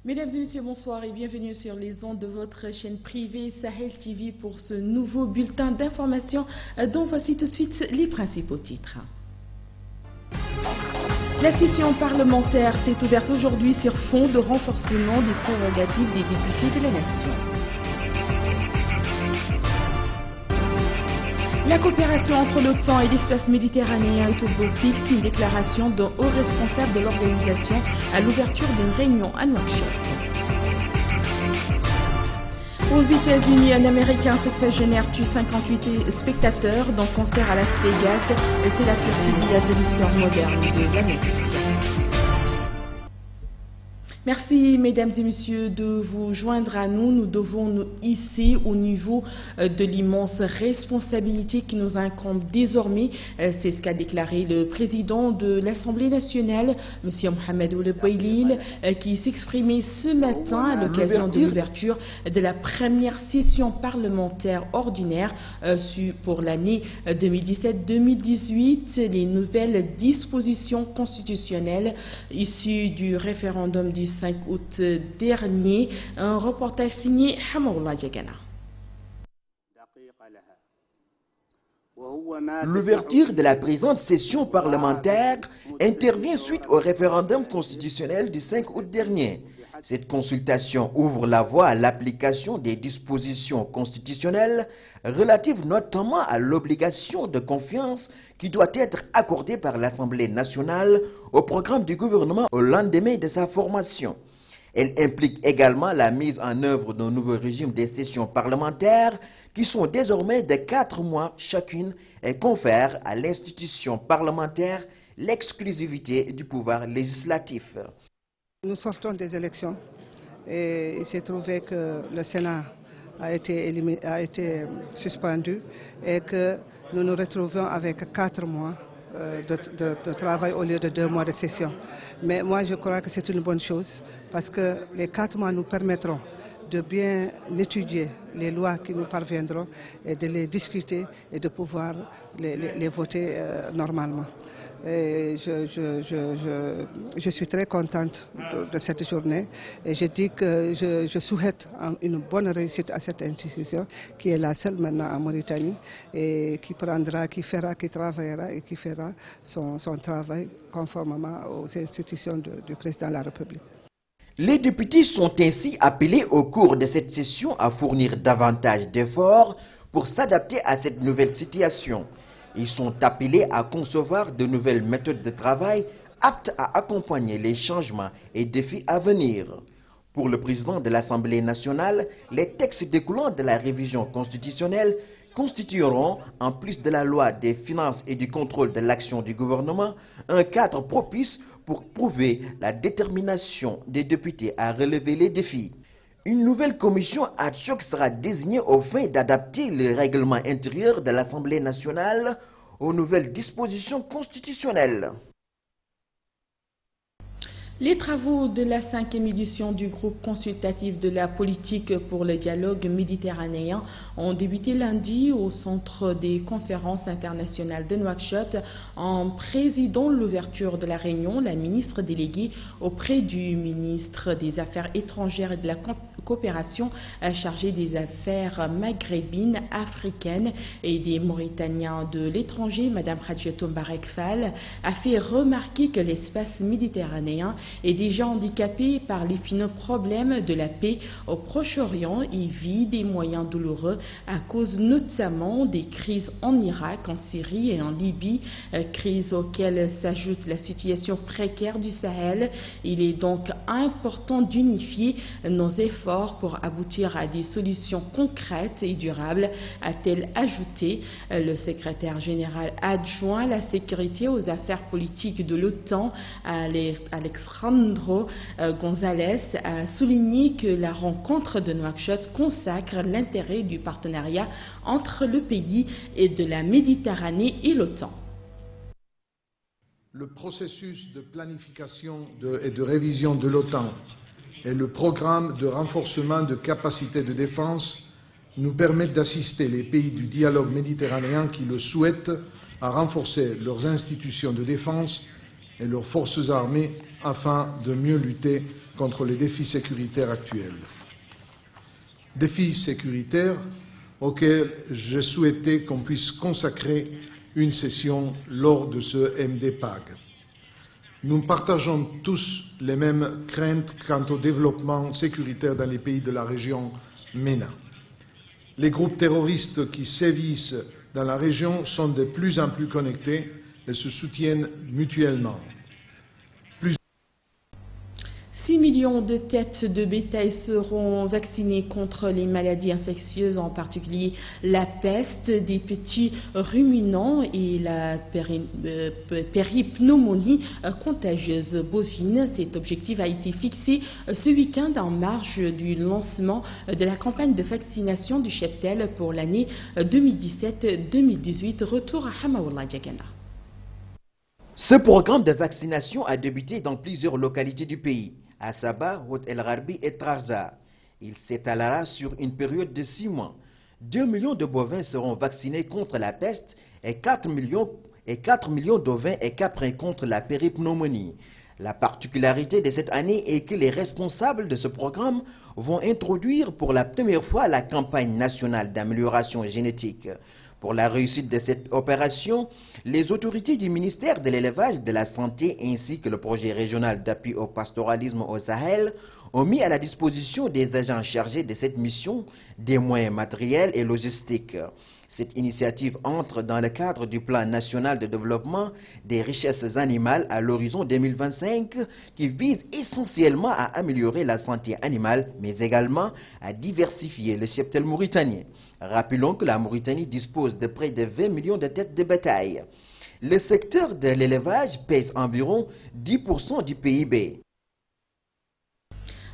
Mesdames et messieurs, bonsoir et bienvenue sur les ondes de votre chaîne privée Sahel TV pour ce nouveau bulletin d'information dont voici tout de suite les principaux titres. La session parlementaire s'est ouverte aujourd'hui sur fond de renforcement des prérogatives des députés de la nation. La coopération entre l'OTAN et l'espace méditerranéen est au beau fixe, une déclaration d'un haut responsable de l'organisation à l'ouverture d'une réunion à Nouakchott. Aux États-Unis, un Américain sexagénaire tue 58 spectateurs dans concert à Las Vegas. C'est la pire fusillade de l'histoire moderne de l'Amérique. Merci, mesdames et messieurs, de vous joindre à nous. Nous devons nous hisser au niveau de l'immense responsabilité qui nous incombe désormais. C'est ce qu'a déclaré le président de l'Assemblée nationale, M. Mohamed Ould Boilil, qui s'exprimait ce matin à l'occasion de l'ouverture de la première session parlementaire ordinaire pour l'année 2017-2018. Les nouvelles dispositions constitutionnelles issues du référendum du 5 août dernier. Un reportage signé Hamoullah Djagana. L'ouverture de la présente session parlementaire intervient suite au référendum constitutionnel du 5 août dernier. Cette consultation ouvre la voie à l'application des dispositions constitutionnelles relatives notamment à l'obligation de confiance qui doit être accordée par l'Assemblée nationale au programme du gouvernement au lendemain de sa formation. Elle implique également la mise en œuvre d'un nouveau régime des sessions parlementaires qui sont désormais de 4 mois chacune et confèrent à l'institution parlementaire l'exclusivité du pouvoir législatif. Nous sortons des élections et il s'est trouvé que le Sénat a été suspendu et que nous nous retrouvons avec 4 mois de travail au lieu de 2 mois de session. Mais moi je crois que c'est une bonne chose parce que les 4 mois nous permettront de bien étudier les lois qui nous parviendront et de les discuter et de pouvoir les voter normalement. Et je suis très contente de cette journée et je dis que je souhaite une bonne réussite à cette institution qui est la seule maintenant en Mauritanie et qui travaillera et qui fera son travail conformément aux institutions du président de la République. Les députés sont ainsi appelés au cours de cette session à fournir davantage d'efforts pour s'adapter à cette nouvelle situation. Ils sont appelés à concevoir de nouvelles méthodes de travail aptes à accompagner les changements et défis à venir. Pour le président de l'Assemblée nationale, les textes découlant de la révision constitutionnelle constitueront, en plus de la loi des finances et du contrôle de l'action du gouvernement, un cadre propice pour prouver la détermination des députés à relever les défis. Une nouvelle commission ad hoc sera désignée aux fins d'adapter le règlement intérieur de l'Assemblée nationale aux nouvelles dispositions constitutionnelles. Les travaux de la 5e édition du groupe consultatif de la politique pour le dialogue méditerranéen ont débuté lundi au centre des conférences internationales de Nouakchott. En présidant l'ouverture de la réunion, la ministre déléguée auprès du ministre des Affaires étrangères et de la coopération chargée des affaires maghrébines, africaines et des Mauritaniens de l'étranger, Mme Khadjatou Mbarek Fall, a fait remarquer que l'espace méditerranéen est déjà handicapé par l'épineux problème de la paix au Proche-Orient et vit des moyens douloureux à cause notamment des crises en Irak, en Syrie et en Libye, crises auxquelles s'ajoute la situation précaire du Sahel. Il est donc important d'unifier nos efforts pour aboutir à des solutions concrètes et durables, a-t-elle ajouté. Le secrétaire général adjoint à la sécurité aux affaires politiques de l'OTAN, Alejandro González, a souligné que la rencontre de Nouakchott consacre l'intérêt du partenariat entre le pays et de la Méditerranée et l'OTAN. Le processus de planification et de révision de l'OTAN et le programme de renforcement de capacités de défense nous permettent d'assister les pays du dialogue méditerranéen qui le souhaitent à renforcer leurs institutions de défense et leurs forces armées afin de mieux lutter contre les défis sécuritaires actuels. Défis sécuritaires auxquels j'ai souhaité qu'on puisse consacrer une session lors de ce MDPAG. Nous partageons tous les mêmes craintes quant au développement sécuritaire dans les pays de la région MENA. Les groupes terroristes qui sévissent dans la région sont de plus en plus connectés et se soutiennent mutuellement. 6 millions de têtes de bétail seront vaccinées contre les maladies infectieuses, en particulier la peste des petits ruminants et la péripneumonie contagieuse bovine. Cet objectif a été fixé ce week-end en marge du lancement de la campagne de vaccination du cheptel pour l'année 2017-2018. Retour à Hamaoula Djagana. Ce programme de vaccination a débuté dans plusieurs localités du pays, à Sabah, Haute El Gharbi et Trarza. Il s'étalera sur une période de 6 mois. 2 millions de bovins seront vaccinés contre la peste et 4 millions d'ovins et caprins contre la péripneumonie. La particularité de cette année est que les responsables de ce programme vont introduire pour la première fois la campagne nationale d'amélioration génétique. Pour la réussite de cette opération, les autorités du ministère de l'Élevage, de la Santé ainsi que le projet régional d'appui au pastoralisme au Sahel ont mis à la disposition des agents chargés de cette mission des moyens matériels et logistiques. Cette initiative entre dans le cadre du plan national de développement des richesses animales à l'horizon 2025 qui vise essentiellement à améliorer la santé animale mais également à diversifier le cheptel mauritanien. Rappelons que la Mauritanie dispose de près de 20 millions de têtes de bétail. Le secteur de l'élevage pèse environ 10% du PIB.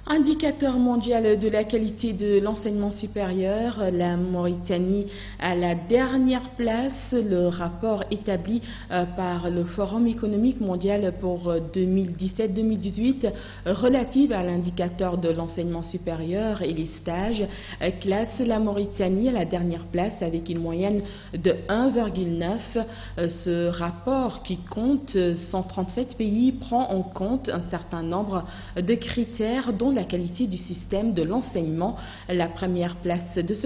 Indicateur mondial de la qualité de l'enseignement supérieur, la Mauritanie à la dernière place. Le rapport établi par le Forum économique mondial pour 2017-2018 relatif à l'indicateur de l'enseignement supérieur et les stages classe la Mauritanie à la dernière place avec une moyenne de 1,9. Ce rapport qui compte 137 pays prend en compte un certain nombre de critères dont la qualité du système de l'enseignement. La première place de ce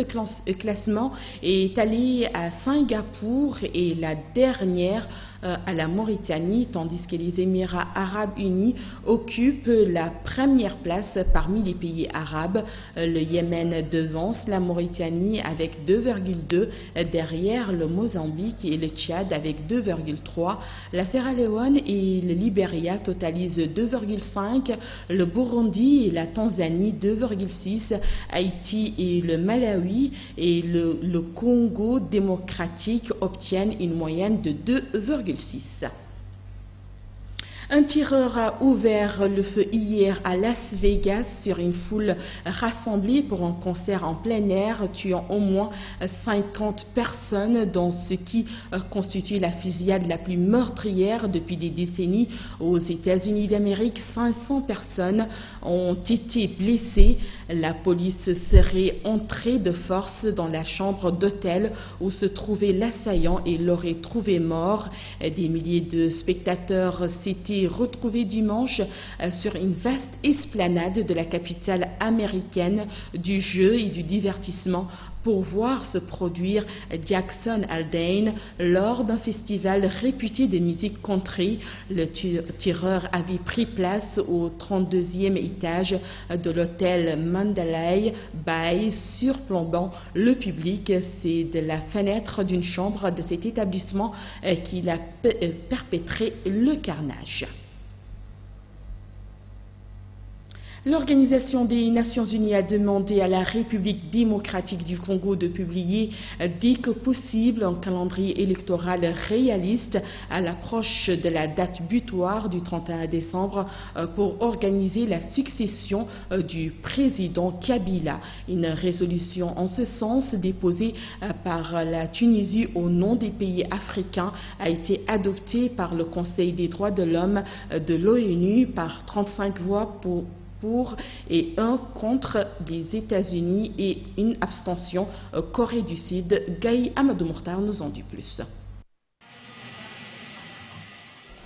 classement est allée à Singapour et la dernière à la Mauritanie, tandis que les Émirats arabes unis occupent la première place parmi les pays arabes. Le Yémen devance la Mauritanie avec 2,2, derrière le Mozambique et le Tchad avec 2,3. La Sierra Leone et le Libéria totalisent 2,5, le Burundi et la Tanzanie 2,6, Haïti et le Malawi et le Congo démocratique obtiennent une moyenne de 2,6. Un tireur a ouvert le feu hier à Las Vegas sur une foule rassemblée pour un concert en plein air, tuant au moins 50 personnes dans ce qui constitue la fusillade la plus meurtrière depuis des décennies aux États-Unis d'Amérique. 500 personnes ont été blessées. La police serait entrée de force dans la chambre d'hôtel où se trouvait l'assaillant et l'aurait trouvé mort. Des milliers de spectateurs s'étaient retrouvés dimanche sur une vaste esplanade de la capitale américaine du jeu et du divertissement pour voir se produire Jackson Aldean lors d'un festival réputé de musique country. Le tireur avait pris place au 32e étage de l'hôtel Mandalay Bay, surplombant le public. C'est de la fenêtre d'une chambre de cet établissement qu'il a perpétré le carnage. L'Organisation des Nations Unies a demandé à la République démocratique du Congo de publier dès que possible un calendrier électoral réaliste à l'approche de la date butoir du 31 décembre pour organiser la succession du président Kabila. Une résolution en ce sens déposée par la Tunisie au nom des pays africains a été adoptée par le Conseil des droits de l'homme de l'ONU par 35 voix pour et 1 contre les États-Unis et une abstention Corée du Sud. Gaï Amadou Mourtar nous en dit plus.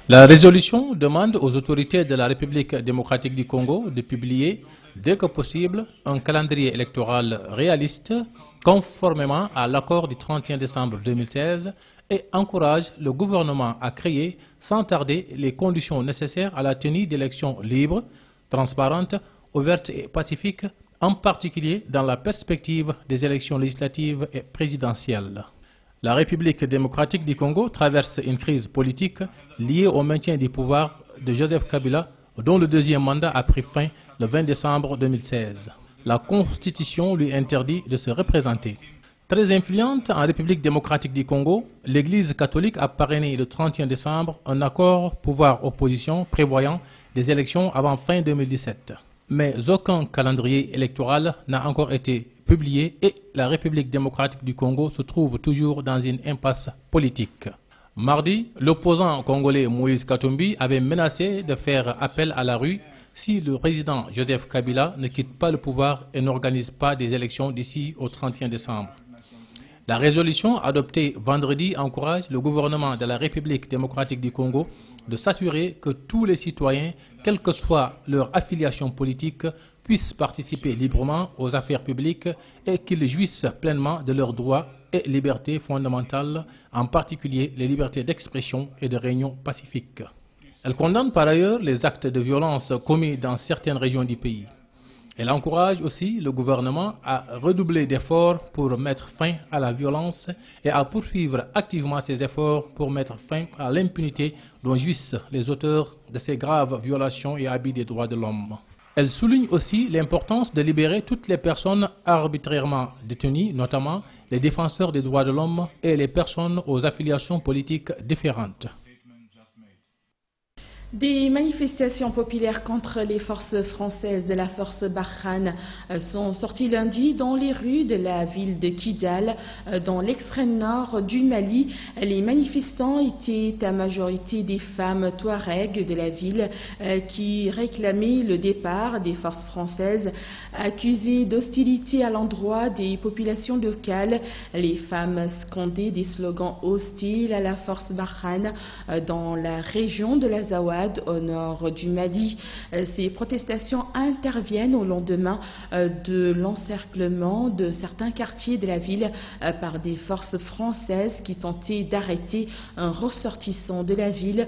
La résolution demande aux autorités de la République démocratique du Congo de publier, dès que possible, un calendrier électoral réaliste, conformément à l'accord du 31 décembre 2016, et encourage le gouvernement à créer, sans tarder, les conditions nécessaires à la tenue d'élections libres, transparentes, ouvertes et pacifiques, en particulier dans la perspective des élections législatives et présidentielles. La République démocratique du Congo traverse une crise politique liée au maintien du pouvoir de Joseph Kabila, dont le deuxième mandat a pris fin le 20 décembre 2016. La Constitution lui interdit de se représenter. Très influente en République démocratique du Congo, l'Église catholique a parrainé le 31 décembre un accord pouvoir-opposition prévoyant des élections avant fin 2017. Mais aucun calendrier électoral n'a encore été publié et la République démocratique du Congo se trouve toujours dans une impasse politique. Mardi, l'opposant congolais Moïse Katumbi avait menacé de faire appel à la rue si le président Joseph Kabila ne quitte pas le pouvoir et n'organise pas des élections d'ici au 31 décembre. La résolution adoptée vendredi encourage le gouvernement de la République démocratique du Congo de s'assurer que tous les citoyens, quelle que soit leur affiliation politique, puissent participer librement aux affaires publiques et qu'ils jouissent pleinement de leurs droits et libertés fondamentales, en particulier les libertés d'expression et de réunion pacifique. Elle condamne par ailleurs les actes de violence commis dans certaines régions du pays. Elle encourage aussi le gouvernement à redoubler d'efforts pour mettre fin à la violence et à poursuivre activement ses efforts pour mettre fin à l'impunité dont jouissent les auteurs de ces graves violations et abus des droits de l'homme. Elle souligne aussi l'importance de libérer toutes les personnes arbitrairement détenues, notamment les défenseurs des droits de l'homme et les personnes aux affiliations politiques différentes. Des manifestations populaires contre les forces françaises de la force Barkhane sont sorties lundi dans les rues de la ville de Kidal, dans l'extrême nord du Mali. Les manifestants étaient à majorité des femmes touaregs de la ville qui réclamaient le départ des forces françaises accusées d'hostilité à l'endroit des populations locales. Les femmes scandaient des slogans hostiles à la force Barkhane dans la région de l'Azawad, au nord du Mali. Ces protestations interviennent au lendemain de l'encerclement de certains quartiers de la ville par des forces françaises qui tentaient d'arrêter un ressortissant de la ville,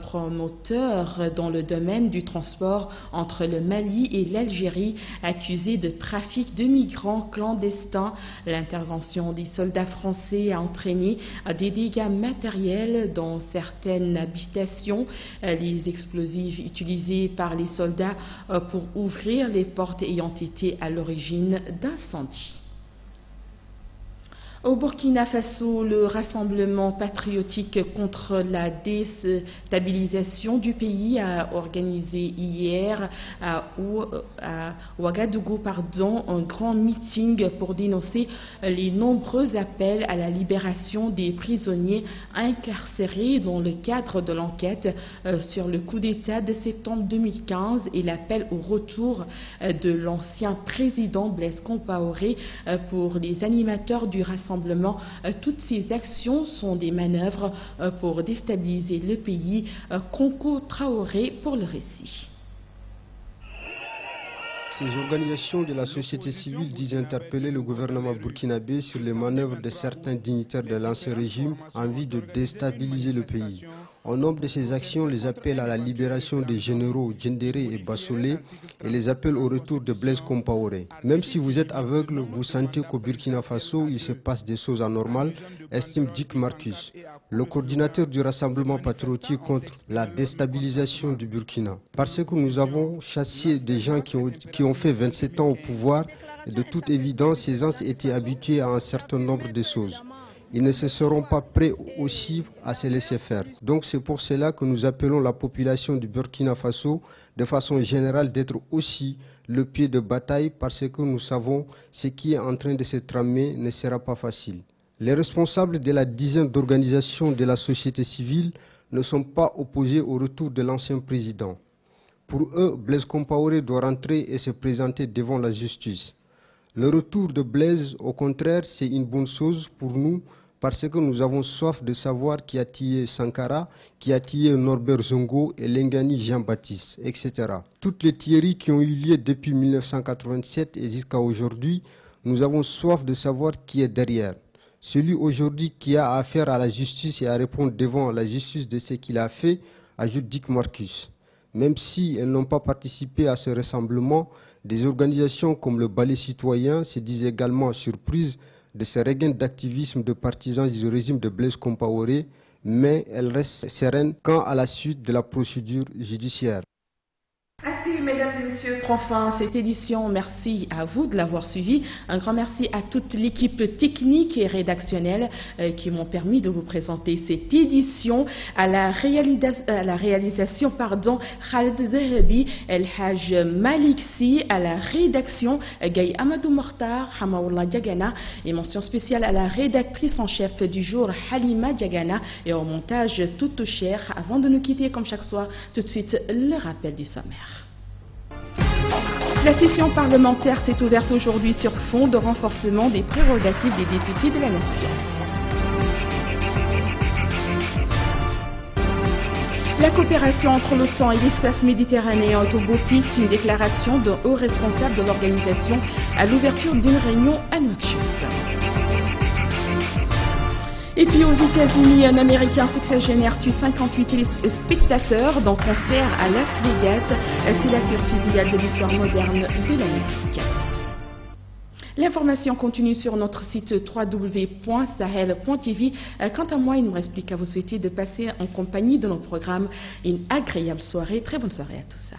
promoteur dans le domaine du transport entre le Mali et l'Algérie, accusé de trafic de migrants clandestins. L'intervention des soldats français a entraîné des dégâts matériels dans certaines habitations. Les explosifs utilisés par les soldats pour ouvrir les portes ayant été à l'origine d'incendies. Au Burkina Faso, le rassemblement patriotique contre la déstabilisation du pays a organisé hier à Ouagadougou un grand meeting pour dénoncer les nombreux appels à la libération des prisonniers incarcérés dans le cadre de l'enquête sur le coup d'État de septembre 2015 et l'appel au retour de l'ancien président Blaise Compaoré. Pour les animateurs du rassemblement, toutes ces actions sont des manœuvres pour déstabiliser le pays. Konko Traoré pour le récit. Ces organisations de la société civile disent interpeller le gouvernement burkinabé sur les manœuvres de certains dignitaires de l'ancien régime en vue de déstabiliser le pays. Au nombre de ces actions, les appels à la libération des généraux Djendéré et Bassolé et les appels au retour de Blaise Compaoré. Même si vous êtes aveugle, vous sentez qu'au Burkina Faso, il se passe des choses anormales, estime Dick Marcus, le coordinateur du Rassemblement patriotique contre la déstabilisation du Burkina. Parce que nous avons chassé des gens qui ont fait 27 ans au pouvoir et de toute évidence, ces gens étaient habitués à un certain nombre de choses. Ils ne se seront pas prêts aussi à se laisser faire. Donc c'est pour cela que nous appelons la population du Burkina Faso de façon générale d'être aussi le pied de bataille parce que nous savons ce qui est en train de se tramer ne sera pas facile. Les responsables de la dizaine d'organisations de la société civile ne sont pas opposés au retour de l'ancien président. Pour eux, Blaise Compaoré doit rentrer et se présenter devant la justice. Le retour de Blaise, au contraire, c'est une bonne chose pour nous parce que nous avons soif de savoir qui a tué Sankara, qui a tué Norbert Zongo et Lengani Jean-Baptiste, etc. Toutes les tueries qui ont eu lieu depuis 1987 et jusqu'à aujourd'hui, nous avons soif de savoir qui est derrière. Celui aujourd'hui qui a affaire à la justice et à répondre devant la justice de ce qu'il a fait, ajoute Dick Marcus. Même si elles n'ont pas participé à ce rassemblement, des organisations comme le Ballet citoyen se disent également surprises de ce regain d'activisme de partisans du régime de Blaise Compaoré, mais elles restent sereines quant à la suite de la procédure judiciaire. Ainsi, mesdames et messieurs, prend fin cette édition. Merci à vous de l'avoir suivi. Un grand merci à toute l'équipe technique et rédactionnelle qui m'ont permis de vous présenter cette édition. À la réalisation, Khaled Dahabi, El Haj Maliksi, à la rédaction, Gaï Amadou Mokhtar, Hamaoula Diagana, et mention spéciale à la rédactrice en chef du jour, Halima Diagana, et au montage Toutou Cher. Avant de nous quitter, comme chaque soir, tout de suite, le rappel du sommaire. La session parlementaire s'est ouverte aujourd'hui sur fond de renforcement des prérogatives des députés de la nation. La coopération entre l'OTAN et l'espace méditerranéen au Togo fixe une déclaration d'un haut responsable de l'organisation à l'ouverture d'une réunion à Nouakchott. Et puis aux États-Unis, un Américain sexagénaire tue 58 spectateurs dans concert à Las Vegas. C'est la pire fusillade de l'histoire moderne de l'Amérique. L'information continue sur notre site www.sahel.tv. Quant à moi, il ne me reste plus qu'à vous souhaiter de passer en compagnie de nos programmes une agréable soirée. Très bonne soirée à tous.